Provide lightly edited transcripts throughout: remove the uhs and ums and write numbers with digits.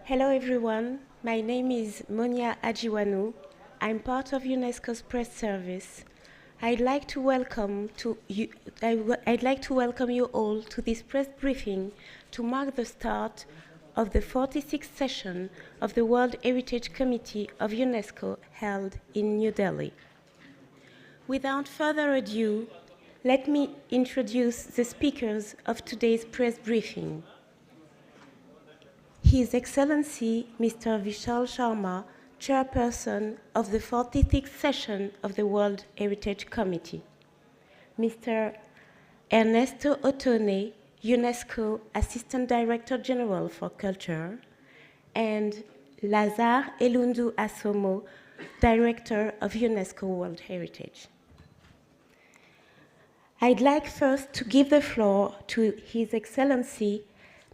Hello everyone, my name is Monia Ajiwanu. I'm part of UNESCO's press service. I'd like to welcome you all to this press briefing to mark the start of the 46th session of the World Heritage Committee of UNESCO held in New Delhi. Without further ado, let me introduce the speakers of today's press briefing. His Excellency Mr. Vishal Sharma, Chairperson of the 46th session of the World Heritage Committee. Mr. Ernesto Otone, UNESCO Assistant Director General for Culture, and Lazare Elundu Asomo, Director of UNESCO World Heritage. I'd like first to give the floor to His Excellency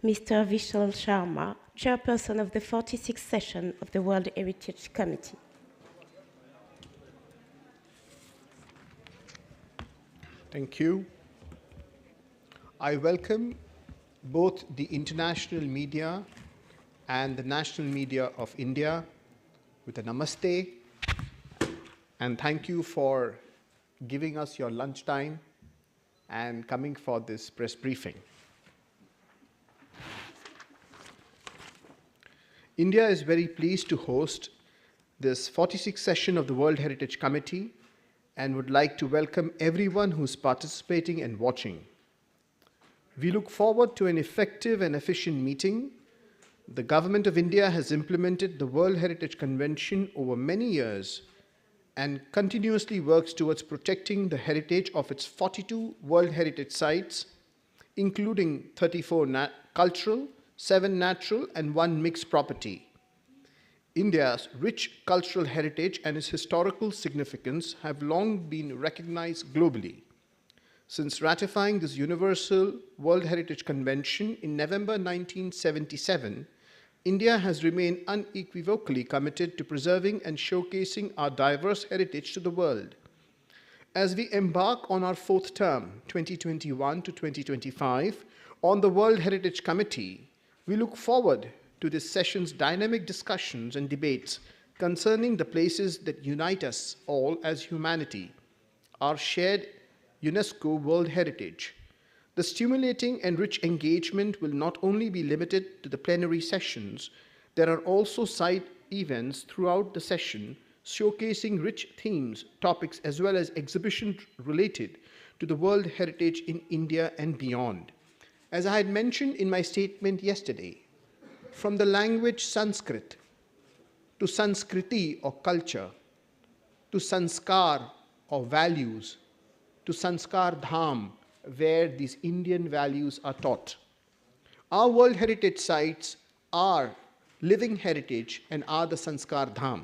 Mr. Vishal Sharma, Chairperson of the 46th session of the World Heritage Committee. Thank you. I welcome both the international media and the national media of India with a namaste, and thank you for giving us your lunchtime and coming for this press briefing. India is very pleased to host this 46th session of the World Heritage Committee and would like to welcome everyone who's participating and watching. We look forward to an effective and efficient meeting. The Government of India has implemented the World Heritage Convention over many years and continuously works towards protecting the heritage of its 42 World Heritage Sites, including 34 cultural, 7 natural, and 1 mixed property. India's rich cultural heritage and its historical significance have long been recognized globally. Since ratifying this Universal World Heritage Convention in November 1977, India has remained unequivocally committed to preserving and showcasing our diverse heritage to the world. As we embark on our 4th term, 2021 to 2025, on the World Heritage Committee, we look forward to this session's dynamic discussions and debates concerning the places that unite us all as humanity, our shared UNESCO World Heritage. The stimulating and rich engagement will not only be limited to the plenary sessions, there are also side events throughout the session showcasing rich themes, topics, as well as exhibitions related to the World Heritage in India and beyond. As I had mentioned in my statement yesterday, from the language Sanskrit to Sanskriti or culture, to Sanskar or values, to Sanskar Dham, where these Indian values are taught. Our World Heritage Sites are living heritage and are the Sanskar Dham.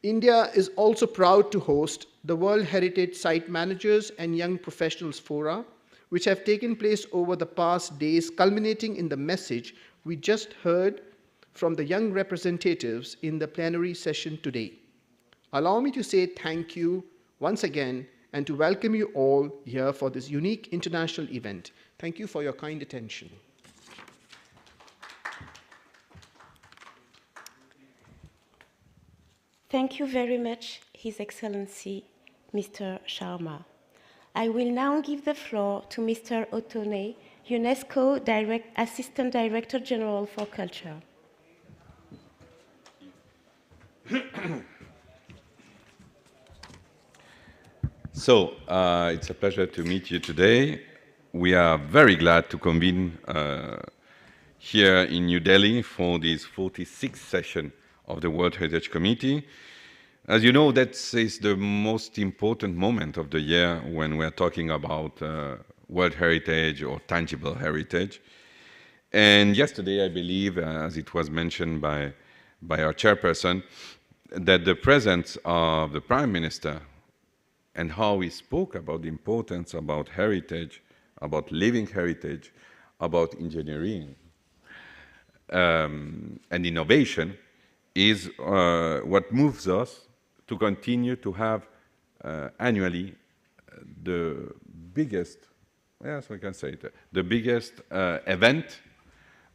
India is also proud to host the World Heritage Site Managers and Young Professionals Fora, which have taken place over the past days, culminating in the message we just heard from the young representatives in the plenary session today. Allow me to say thank you once again and to welcome you all here for this unique international event. Thank you for your kind attention. Thank you very much, His Excellency, Mr. Sharma. I will now give the floor to Mr. Otone, UNESCO Assistant Director General for Culture. So, it's a pleasure to meet you today. We are very glad to convene here in New Delhi for this 46th session of the World Heritage Committee. As you know, that is the most important moment of the year when we're talking about World Heritage or tangible heritage. And yesterday, I believe, as it was mentioned by our chairperson, that the presence of the Prime Minister and how he spoke about the importance about heritage, about living heritage, about engineering and innovation is what moves us to continue to have annually the biggest, yes, we can say it, the biggest event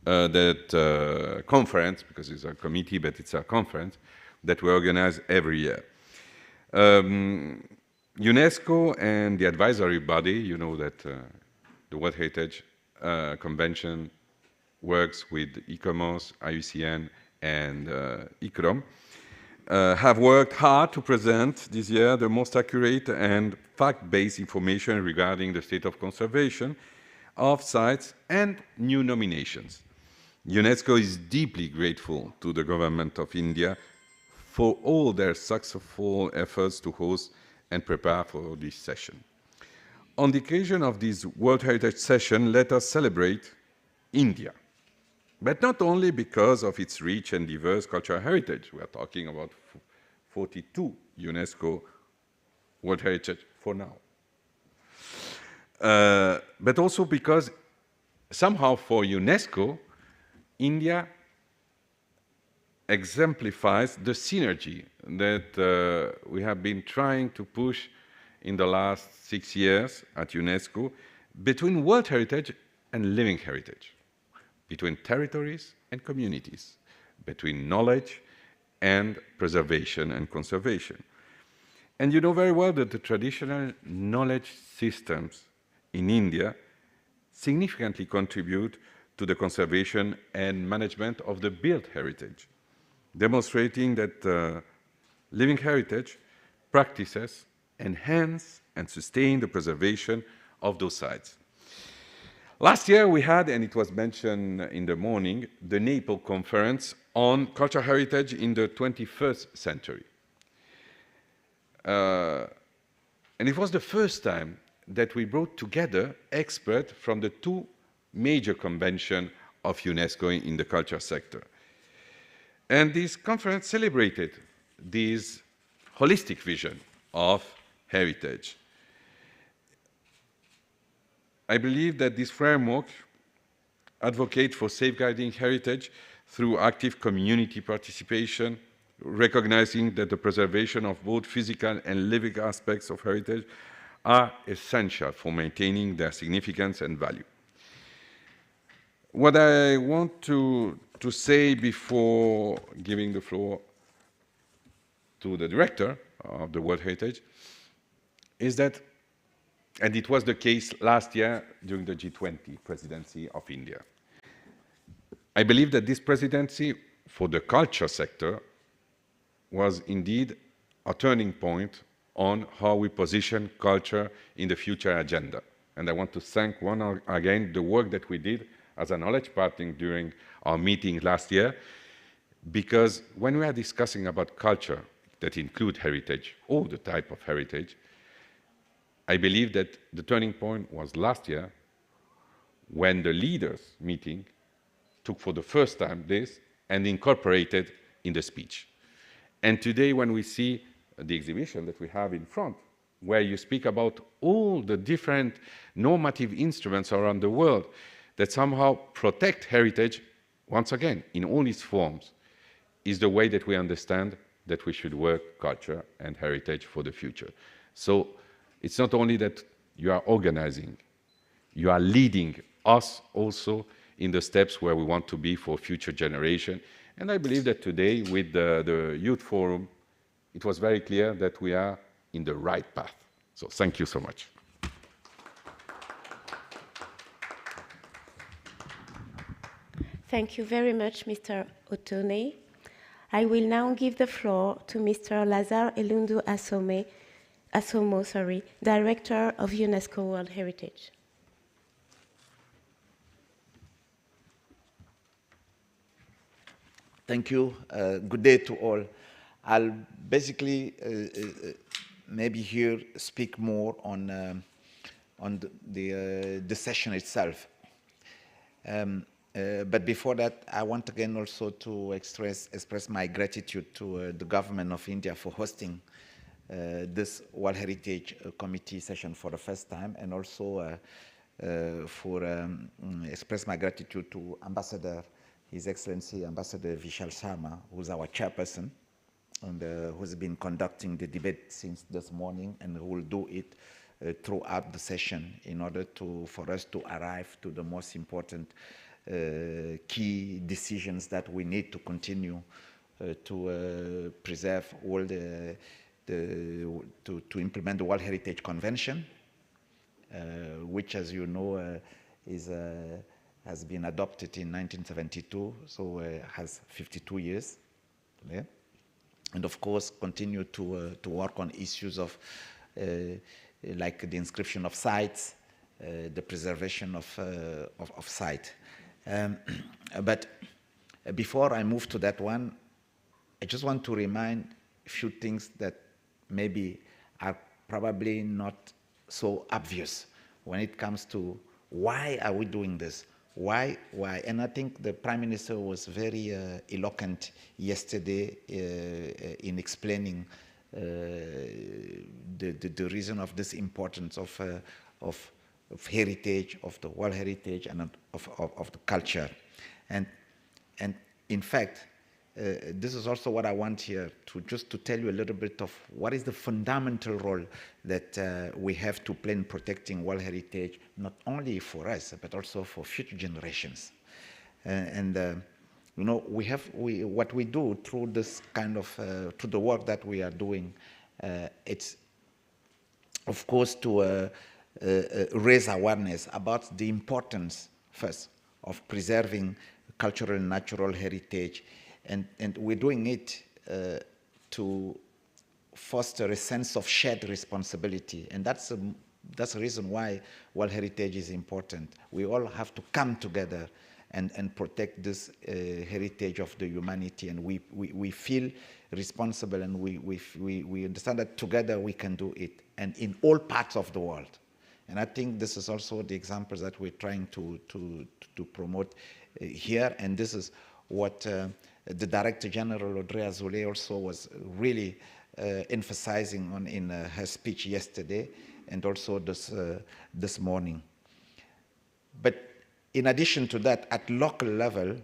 that conference, because it's a committee, but it's a conference, that we organize every year. UNESCO and the advisory body, you know that the World Heritage Convention works with ICOMOS, IUCN, and ICROM, have worked hard to present this year the most accurate and fact-based information regarding the state of conservation of sites and new nominations. UNESCO is deeply grateful to the government of India for all their successful efforts to host and prepare for this session. On the occasion of this World Heritage Session, let us celebrate India. But not only because of its rich and diverse cultural heritage. We are talking about 42 UNESCO World Heritage for now. But also because somehow for UNESCO, India exemplifies the synergy that we have been trying to push in the last 6 years at UNESCO between World Heritage and living heritage, between territories and communities, between knowledge and preservation and conservation. And you know very well that the traditional knowledge systems in India significantly contribute to the conservation and management of the built heritage, demonstrating that living heritage practices enhance and sustain the preservation of those sites. Last year we had, and it was mentioned in the morning, the Naples Conference on Cultural Heritage in the 21st Century. And it was the first time that we brought together experts from the two major conventions of UNESCO in the culture sector. And this conference celebrated this holistic vision of heritage. I believe that this framework advocates for safeguarding heritage through active community participation, recognizing that the preservation of both physical and living aspects of heritage are essential for maintaining their significance and value. What I want to say before giving the floor to the director of the World Heritage is that, and it was the case last year during the G20 presidency of India, I believe that this presidency for the culture sector was indeed a turning point on how we position culture in the future agenda. And I want to thank again the work that we did as a knowledge partner during our meeting last year, because when we are discussing about culture that include heritage, all the type of heritage, I believe that the turning point was last year when the leaders meeting took for the first time this and incorporated in the speech. And today when we see the exhibition that we have in front, where you speak about all the different normative instruments around the world that somehow protect heritage, once again, in all its forms, is the way that we understand that we should work culture and heritage for the future. So it's not only that you are organizing, you are leading us also in the steps where we want to be for future generation. And I believe that today with the Youth Forum, it was very clear that we are in the right path. So thank you so much. Thank you very much, Mr. Otone. I will now give the floor to Mr. Lazare Elundu Asomo, Director of UNESCO World Heritage. Thank you. Good day to all. I'll basically maybe here speak more on the session itself. But before that, I want again also to express my gratitude to the government of India for hosting this World Heritage Committee session for the first time, and also for express my gratitude to Ambassador, His Excellency Ambassador Vishal Sharma, who's our chairperson, and who's been conducting the debate since this morning, and who will do it throughout the session in order for us to arrive to the most important key decisions that we need to continue to preserve all to implement the World Heritage Convention, which, as you know, has been adopted in 1972, so has 52 years. Yeah? And of course, continue to work on issues of like the inscription of sites, the preservation of site. But before I move to that one, I just want to remind a few things that maybe are probably not so obvious when it comes to why are we doing this? Why? And I think the Prime Minister was very eloquent yesterday in explaining the reason of this importance of heritage, of the world heritage, and of the culture. And in fact, this is also what I want here to tell you a little bit of what is the fundamental role that we have to play in protecting world heritage, not only for us, but also for future generations. You know, what we do through this kind of, through the work that we are doing, it's, of course, to raise awareness about the importance, first, of preserving cultural and natural heritage. And we're doing it to foster a sense of shared responsibility. And that's the reason why World Heritage is important. We all have to come together and protect this heritage of the humanity. And we feel responsible, and we understand that together we can do it, and in all parts of the world. And I think this is also the examples that we're trying to promote here. And this is what the Director General, Audrey Azoulay, also was really emphasizing on in her speech yesterday, and also this morning. But in addition to that, at local level,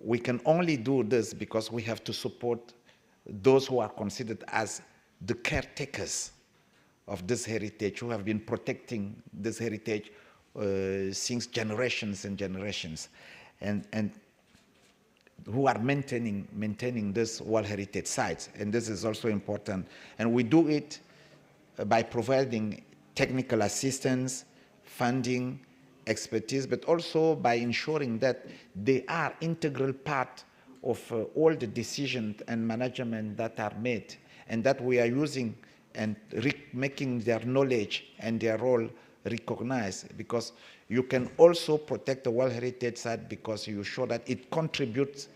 we can only do this because we have to support those who are considered as the caretakers of this heritage, who have been protecting this heritage since generations and generations, and who are maintaining this World Heritage sites. And this is also important. And we do it by providing technical assistance, funding, expertise, but also by ensuring that they are integral part of all the decisions and management that are made, and that we are using and making their knowledge and their role recognized, because you can also protect the World Heritage Site because you show that it contributes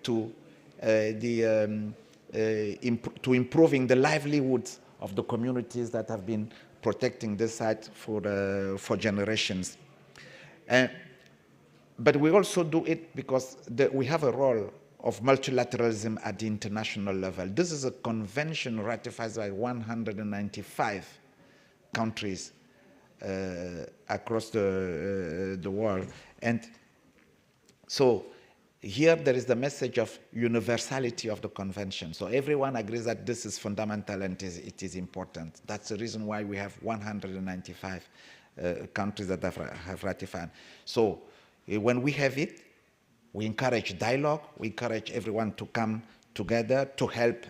to improving the livelihoods of the communities that have been protecting this site for generations. But we also do it because we have a role of multilateralism at the international level. This is a convention ratified by 195 countries across the world. And so here there is the message of universality of the convention. So everyone agrees that this is fundamental and it is important. That's the reason why we have 195 countries that have ratified. So when we have it, we encourage dialogue, we encourage everyone to come together to help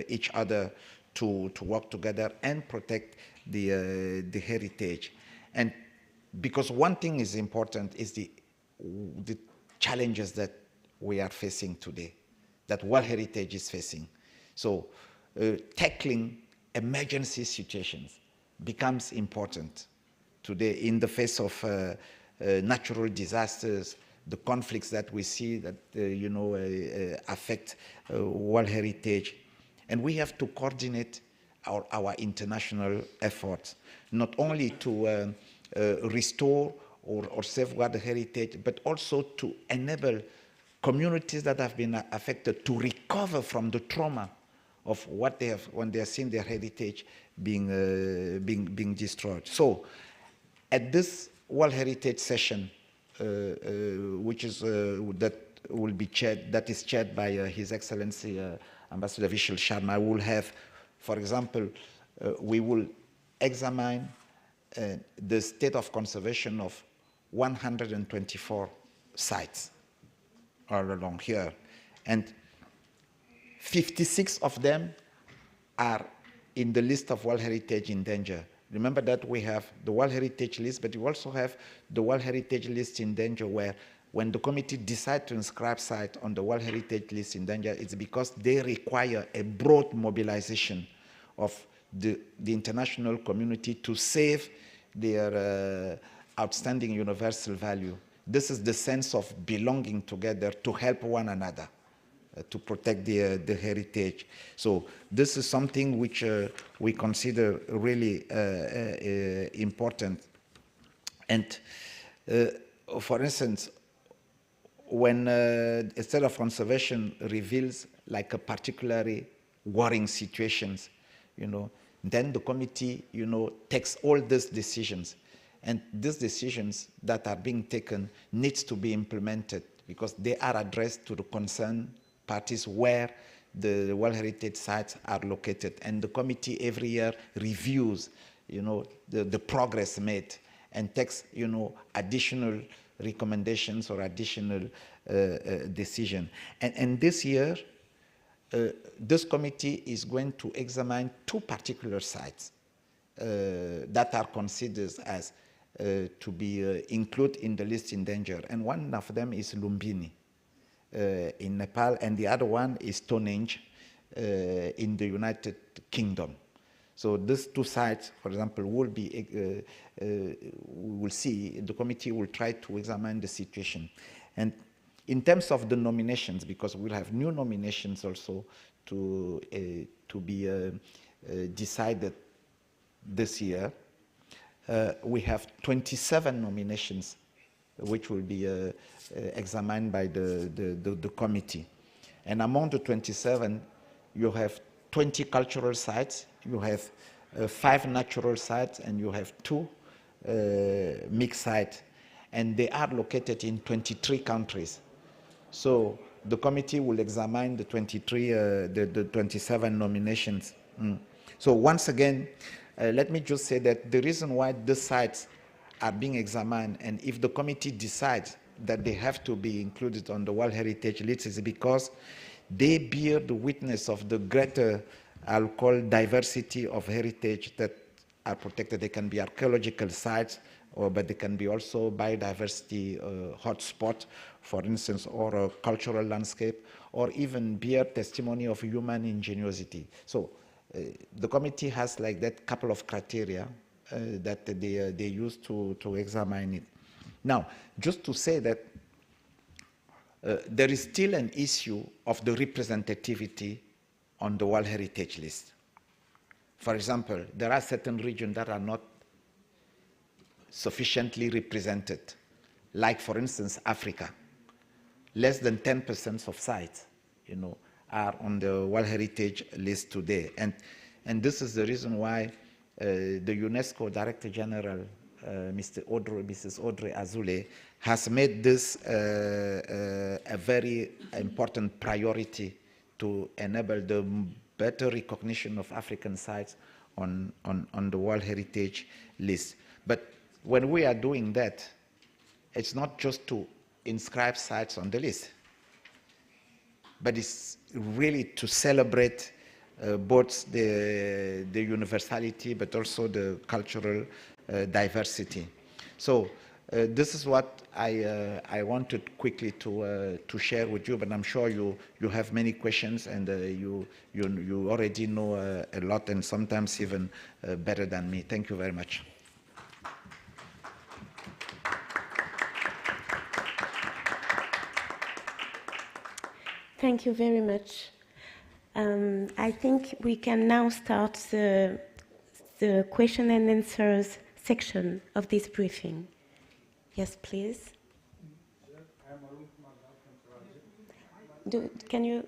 each other to work together and protect the heritage. And because one thing is important is the challenges that we are facing today, that World Heritage is facing. So tackling emergency situations becomes important today in the face of natural disasters, the conflicts that we see that affect World Heritage. And we have to coordinate our international efforts, not only to restore or safeguard the heritage, but also to enable communities that have been affected to recover from the trauma of what they have when they are seeing their heritage being destroyed. So, at this World Heritage session, which is that will be chaired, that is chaired by His Excellency Ambassador Vishal Sharma, will have, for example, we will examine the state of conservation of 124 sites all along here. And 56 of them are in the list of World Heritage in danger. Remember that we have the World Heritage list, but we also have the World Heritage list in danger, where when the committee decides to inscribe site on the World Heritage list in danger, it's because they require a broad mobilization of the international community to save their outstanding universal value. This is the sense of belonging together to help one another. To protect the heritage. So this is something which we consider really important. And for instance, when a state of conservation reveals like a particularly worrying situations, then the committee, takes all these decisions. And these decisions that are being taken needs to be implemented because they are addressed to the concerned parties where the World Heritage sites are located. And the committee every year reviews, the progress made and takes, additional recommendations or additional decision. And this year, this committee is going to examine 2 particular sites that are considered as to be included in the list in danger. And one of them is Lumbini. In Nepal, and the other one is Stonehenge in the United Kingdom. So these 2 sites, for example, will be, we will see, the committee will try to examine the situation. And in terms of the nominations, because we'll have new nominations also to be decided this year, we have 27 nominations which will be examined by the committee. And among the 27, you have 20 cultural sites, you have 5 natural sites, and you have 2 mixed sites. And they are located in 23 countries. So the committee will examine the 27 nominations. So once again, let me just say that the reason why the sites are being examined, and if the committee decides that they have to be included on the World Heritage list, is because they bear the witness of the greater, I'll call, diversity of heritage that are protected. They can be archaeological sites, but they can be also biodiversity hotspot, for instance, or a cultural landscape, or even bear testimony of human ingenuity. So the committee has like that couple of criteria that they use to examine it. Now, just to say that there is still an issue of the representativity on the World Heritage list. For example, there are certain regions that are not sufficiently represented, like, for instance, Africa. Less than 10% of sites, are on the World Heritage list today. And this is the reason why the UNESCO Director General, Mrs. Audrey Azoulay, has made this a very important priority to enable the better recognition of African sites on the World Heritage list. But when we are doing that, it's not just to inscribe sites on the list, but it's really to celebrate both the universality but also the cultural diversity. So this is what I wanted quickly to share with you, but I'm sure you have many questions, and you already know a lot, and sometimes even better than me. Thank you very much. Thank you very much. I think we can now start the question and answers section of this briefing. Yes, please. Can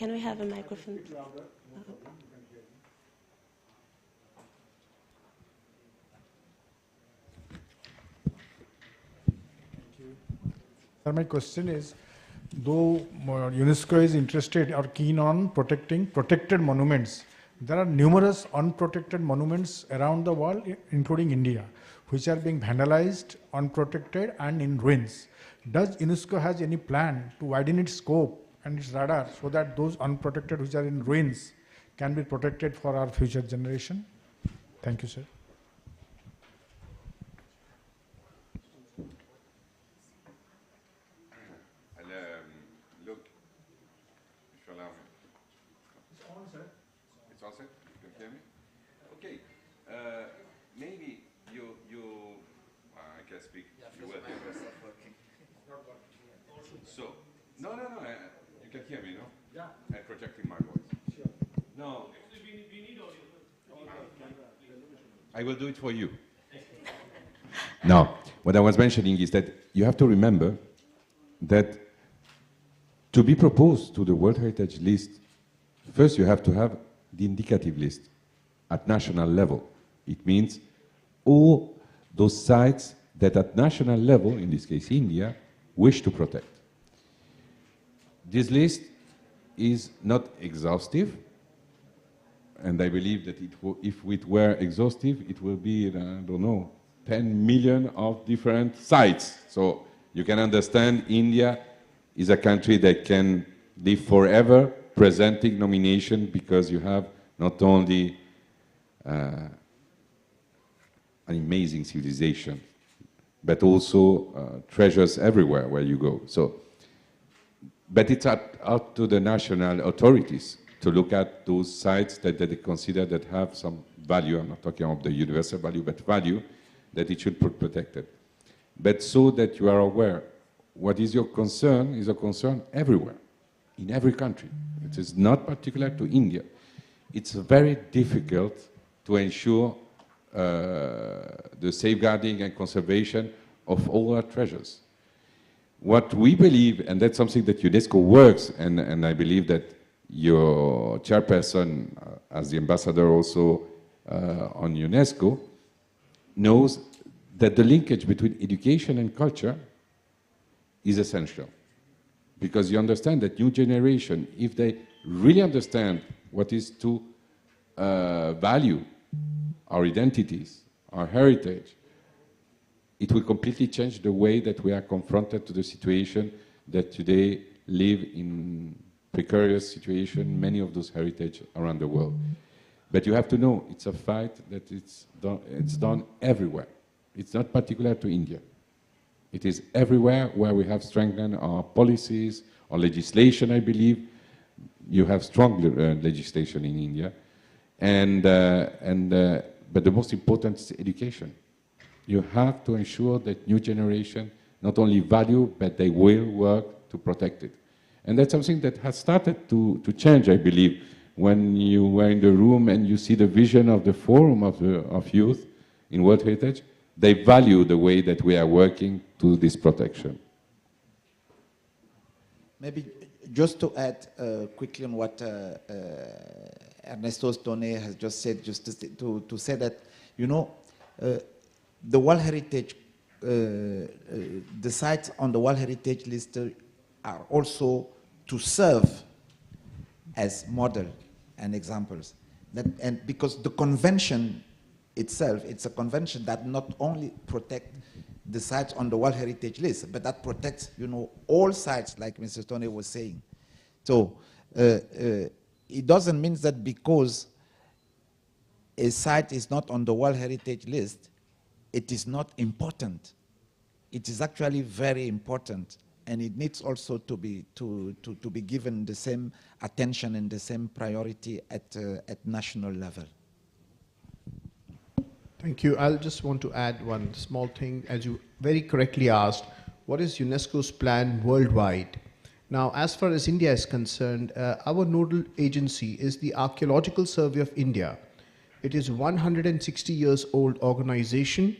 we have a microphone? My question is, though UNESCO is interested or keen on protecting protected monuments, there are numerous unprotected monuments around the world, including India. which are being vandalized, unprotected, and in ruins. Does UNESCO has any plan to widen its scope and its radar so that those unprotected which are in ruins can be protected for our future generation? Thank you, sir. Look, if you allow me. It's on, sir. It's on, sir? You can hear me? Okay. Maybe I can speak. You will hear me. So, no, you can hear me, no? Yeah. I'm projecting my voice. Sure. No. We need audio. I will do it for you. Now, what I was mentioning is that you have to remember that to be proposed to the World Heritage List, first you have to have the indicative list at national level. It means all those sites that at national level, in this case India, wish to protect. This list is not exhaustive, and I believe that if it were exhaustive, it will be, I don't know, 10 million of different sites. So you can understand India is a country that can live forever presenting nomination because you have not only an amazing civilization, but also treasures everywhere where you go. So, but it's up to the national authorities to look at those sites that they consider that have some value. I'm not talking about the universal value, but value that it should be protected. But so that you are aware, what is your concern is a concern everywhere, in every country. It is not particular to India. It's very difficult to ensure the safeguarding and conservation of all our treasures. What we believe, and that's something that UNESCO works, and I believe that your chairperson, as the ambassador also on UNESCO, knows that the linkage between education and culture is essential. Because you understand that new generation, if they really understand what is to value our identities, our heritage, it will completely change the way that we are confronted to the situation that today live in precarious situation, many of those heritage around the world. But you have to know, it's a fight that it's done everywhere. It's not particular to India. It is everywhere where we have strengthened our policies, our legislation, I believe. You have strong legislation in India. But the most important is education. You have to ensure that new generation not only value, but they will work to protect it. And that's something that has started to change, I believe, when you were in the room and you see the vision of the Forum of Youth in World Heritage. They value the way that we are working to this protection. Maybe just to add quickly on what Ernesto Stone has just said, just to say that, you know, the World Heritage, the sites on the World Heritage list are also to serve as model and examples. And because the convention itself, it's a convention that not only protects the sites on the World Heritage list, but that protects, you know, all sites, like Mr. Stone was saying. So it doesn't mean that because a site is not on the World Heritage list, it is not important. It is actually very important, and it needs also to be given the same attention and the same priority at national level. Thank you. I'll just want to add one small thing. As you very correctly asked, what is UNESCO's plan worldwide? Now, as far as India is concerned, our nodal agency is the Archaeological Survey of India. It is a 160 years old organization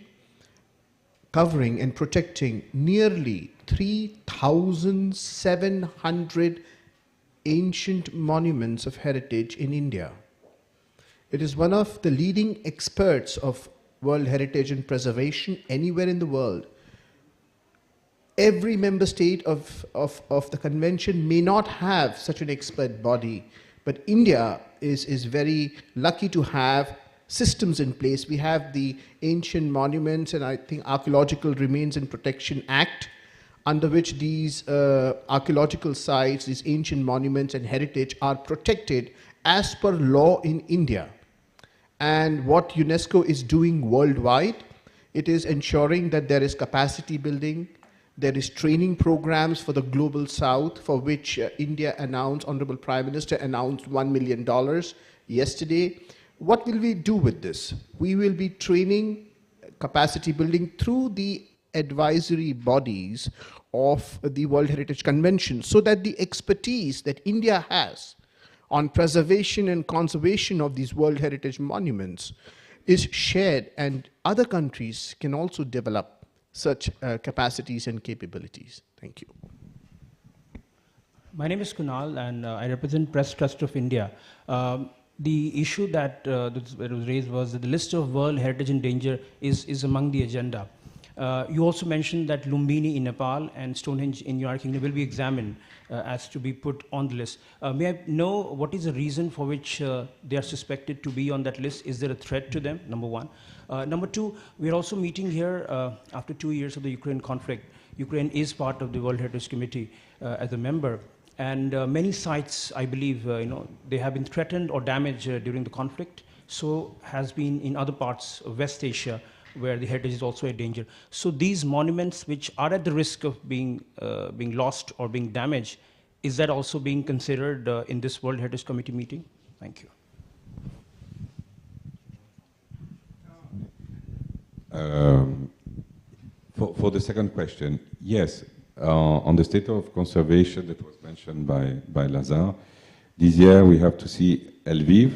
covering and protecting nearly 3,700 ancient monuments of heritage in India. It is one of the leading experts of World Heritage and Preservation anywhere in the world. Every member state of the convention may not have such an expert body, but India is very lucky to have systems in place. We have the Ancient Monuments and I think Archaeological Remains and Protection Act, under which these archaeological sites, these ancient monuments and heritage are protected as per law in India. And what UNESCO is doing worldwide, it is ensuring that there is capacity building, there is training programs for the Global South, for which India announced, Honorable Prime Minister announced $1 million yesterday. What will we do with this? We will be training capacity building through the advisory bodies of the World Heritage Convention, so that the expertise that India has on preservation and conservation of these World Heritage monuments is shared, and other countries can also develop such capacities and capabilities. Thank you. My name is Kunal, and I represent Press Trust of India. The issue that was raised was that the list of World Heritage in Danger is among the agenda. You also mentioned that Lumbini in Nepal and Stonehenge in United Kingdom will be examined as to be put on the list. May I know what is the reason for which they are suspected to be on that list? Is there a threat to them, number one? Number two, we are also meeting here after 2 years of the Ukraine conflict. Ukraine is part of the World Heritage Committee as a member. And many sites, I believe, they have been threatened or damaged during the conflict. So has been in other parts of West Asia, where the heritage is also a danger. So these monuments which are at the risk of being lost or being damaged, is that also being considered in this World Heritage Committee meeting? Thank you. For the second question, yes, on the state of conservation that was mentioned by Lazar, this year we have to see Lviv,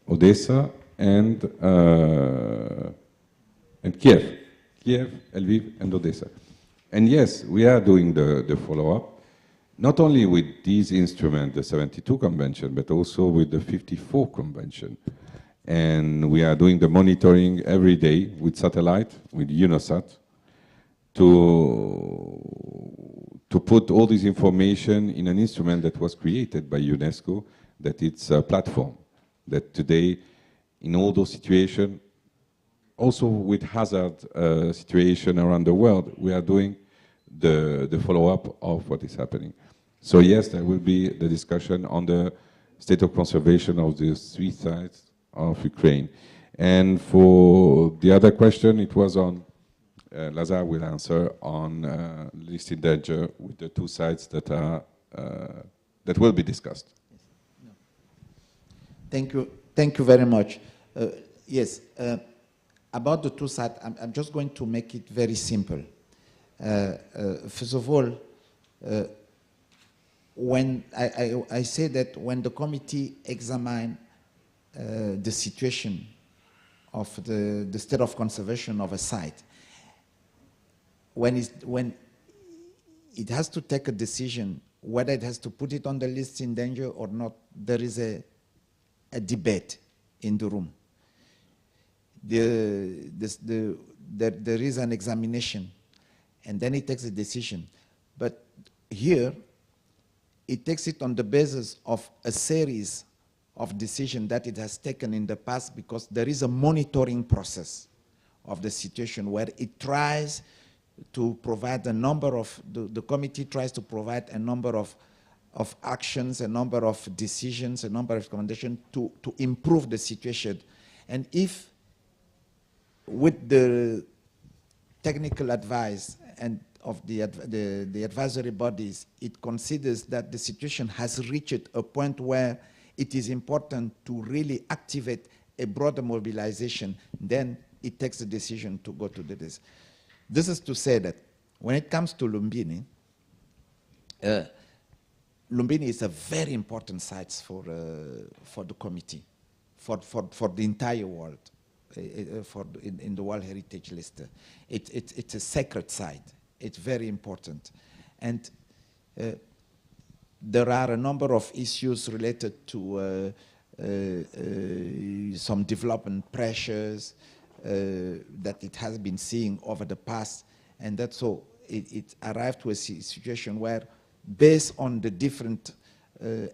Odessa, and Kiev, Lviv, and Odessa. And yes, we are doing the follow-up, not only with these instruments, the 72 Convention, but also with the 54 Convention. And we are doing the monitoring every day with satellite, with UNOSAT, to put all this information in an instrument that was created by UNESCO, that it's a platform, that today, in all those situations, also with hazard situation around the world, we are doing the follow-up of what is happening. So yes, there will be the discussion on the state of conservation of the 3 sites of Ukraine. And for the other question, it was on, Lazar will answer on list in danger with the 2 sites that are that will be discussed. Thank you very much. Yes. About the 2 sites, I'm just going to make it very simple. First of all, when I say that when the committee examine the situation of the state of conservation of a site, when it has to take a decision whether it has to put it on the list in danger or not, there is a debate in the room. There is an examination, and then it takes a decision. But here, it takes it on the basis of a series of decisions that it has taken in the past, because there is a monitoring process of the situation where it tries to provide a number of, the committee tries to provide a number of actions, a number of decisions, a number of recommendations to improve the situation. And if with the technical advice and of the advisory bodies, it considers that the situation has reached a point where it is important to really activate a broader mobilization, then it takes a decision to go to this. This is to say that when it comes to Lumbini, Lumbini is a very important site for the committee, for the entire world. In the World Heritage List. It's a sacred site. It's very important. And there are a number of issues related to some development pressures that it has been seeing over the past, and that's so it arrived to a situation where, based on the different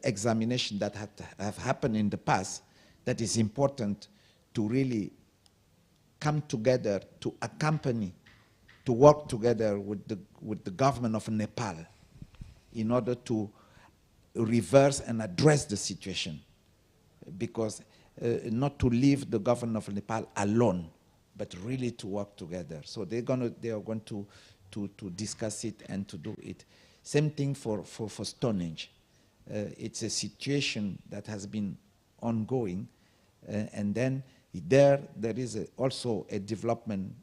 examinations that have happened in the past, that is important to really come together to accompany, to work together with the government of Nepal in order to reverse and address the situation. Because not to leave the government of Nepal alone, but really to work together. So they are going to discuss it and to do it. Same thing for Stonehenge. It's a situation that has been ongoing, and then there is also a development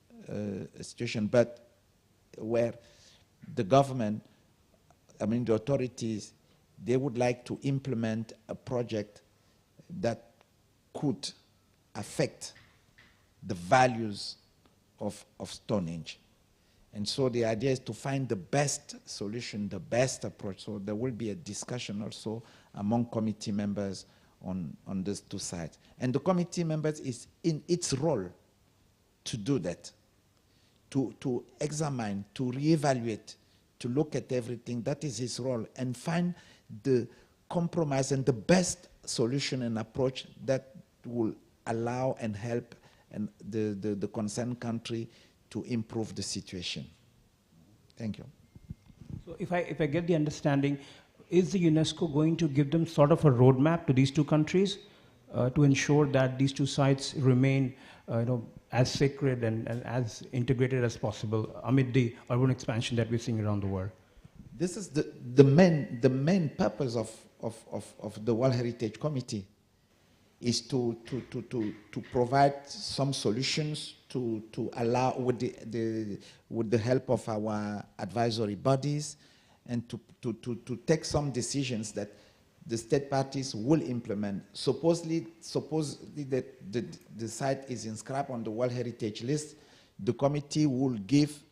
situation, but where the government, I mean the authorities, they would like to implement a project that could affect the values of Stonehenge. And so the idea is to find the best solution, the best approach. So there will be a discussion also among committee members on these two sides. And the committee members is in its role to do that, to examine, to reevaluate, to look at everything. That is his role, and find the compromise and the best solution and approach that will allow and help and the concerned country to improve the situation. Thank you. So if I get the understanding, is the UNESCO going to give them sort of a roadmap to these two countries to ensure that these two sites remain as sacred and as integrated as possible amid the urban expansion that we're seeing around the world? This is the main purpose of the World Heritage Committee, is to provide some solutions to allow, with the help of our advisory bodies, and to take some decisions that the state parties will implement. Supposedly that the site is inscribed on the World Heritage List, the committee will give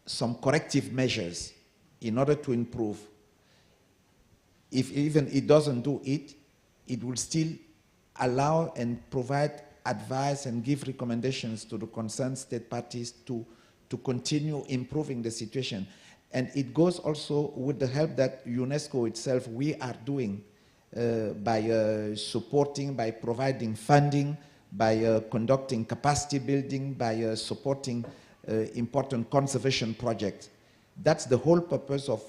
some corrective measures in order to improve. If even it doesn't do it, it will still allow and provide advice and give recommendations to the concerned state parties to continue improving the situation. And it goes also with the help that UNESCO itself, we are doing by supporting, by providing funding, by conducting capacity building, by supporting important conservation projects. That's the whole purpose of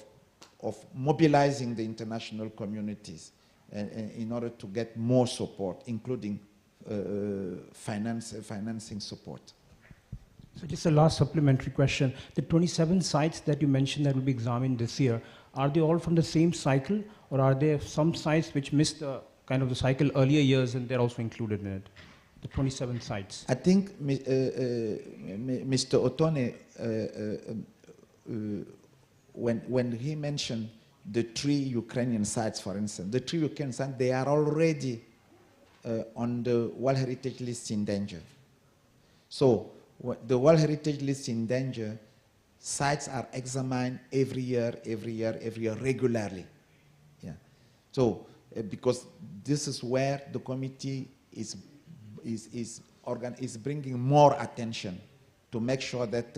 mobilizing the international communities in order to get more support, including financing support. So just a last supplementary question. The 27 sites that you mentioned that will be examined this year, are they all from the same cycle, or are there some sites which missed the kind of the cycle earlier years and they're also included in it? The 27 sites. I think Mr. Otone, when he mentioned the 3 Ukrainian sites, for instance, the 3 Ukrainian sites, they are already on the World Heritage List in danger. So the World Heritage List in danger sites are examined every year, regularly. Yeah. So because this is where the committee is bringing more attention to make sure that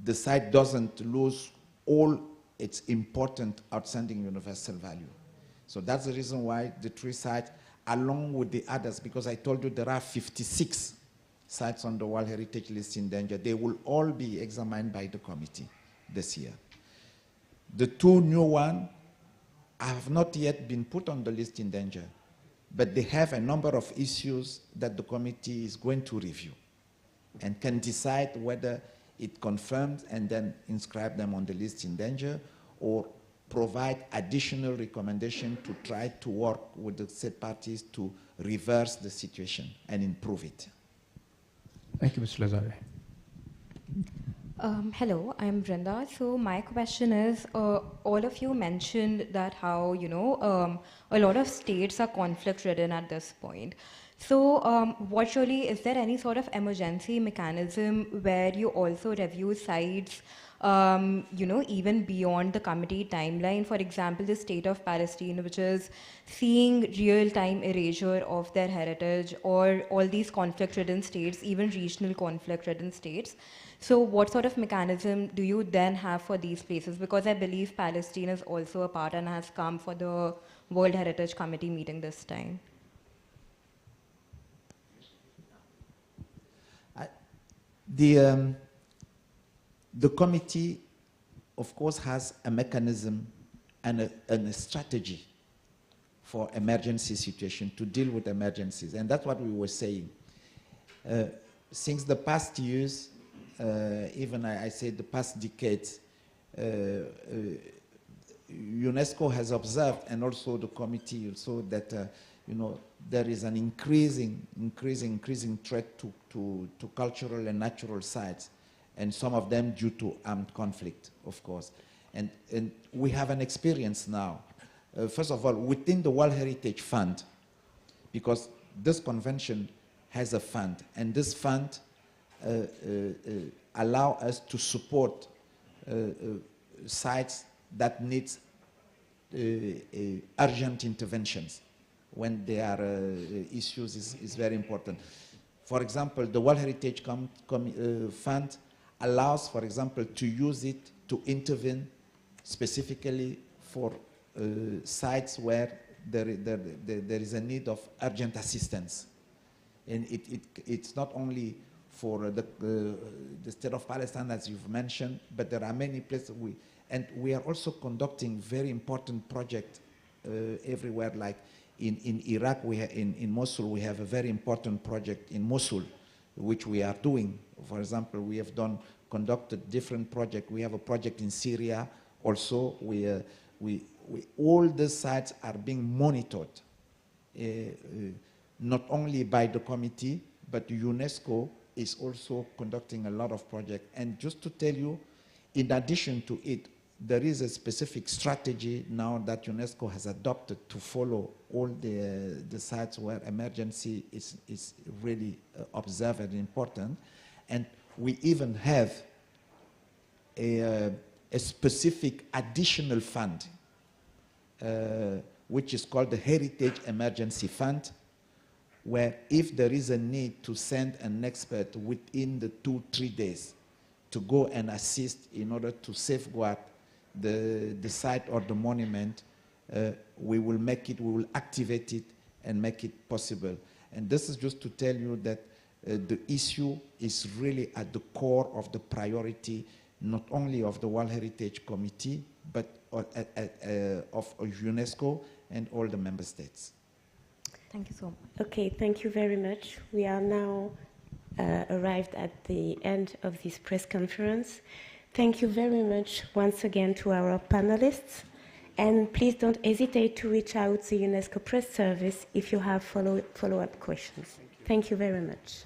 the site doesn't lose all its important outstanding universal value. So that's the reason why the 3 sites, along with the others, because I told you there are 56 sites on the World Heritage List in danger, they will all be examined by the committee this year. The 2 new ones have not yet been put on the list in danger, but they have a number of issues that the committee is going to review and can decide whether it confirms and then inscribe them on the list in danger, or provide additional recommendation to try to work with the state parties to reverse the situation and improve it. Thank you, Mr. Lazare. Hello, I'm Brenda. So my question is, all of you mentioned that how, a lot of states are conflict-ridden at this point. So is there any sort of emergency mechanism where you also review sites, even beyond the committee timeline? For example, the state of Palestine, which is seeing real-time erasure of their heritage, or all these conflict-ridden states, even regional conflict-ridden states. So what sort of mechanism do you then have for these places? Because I believe Palestine is also a part and has come for the World Heritage Committee meeting this time. The committee, of course, has a mechanism and a strategy for emergency situation, to deal with emergencies. And that's what we were saying. Since the past years, even I said the past decades, UNESCO has observed, and also the committee also, that there is an increasing threat to cultural and natural sites, and some of them due to armed conflict, of course. And we have an experience now. First of all, within the World Heritage Fund, because this convention has a fund, and this fund allow us to support sites that need urgent interventions when there are issues is very important. For example, the World Heritage Fund allows, for example, to use it to intervene specifically for sites where there is a need of urgent assistance. And it's not only for the state of Palestine, as you've mentioned, but there are many places and we are also conducting very important projects everywhere, like in Iraq, in Mosul, we have a very important project in Mosul, which we are doing. For example, we have conducted different projects. We have a project in Syria also. All the sites are being monitored, not only by the committee, but UNESCO is also conducting a lot of projects. And just to tell you, in addition to it, there is a specific strategy now that UNESCO has adopted to follow all the sites where emergency is really observed and important. And we even have a specific additional fund, which is called the Heritage Emergency Fund, where if there is a need to send an expert within the 2-3 days to go and assist in order to safeguard the site or the monument, we will activate it and make it possible. And this is just to tell you that the issue is really at the core of the priority, not only of the World Heritage Committee, but of UNESCO and all the member states. Thank you so much. Okay, thank you very much. We are now arrived at the end of this press conference. Thank you very much once again to our panelists. And please don't hesitate to reach out to UNESCO Press Service if you have follow-up questions. Thank you very much.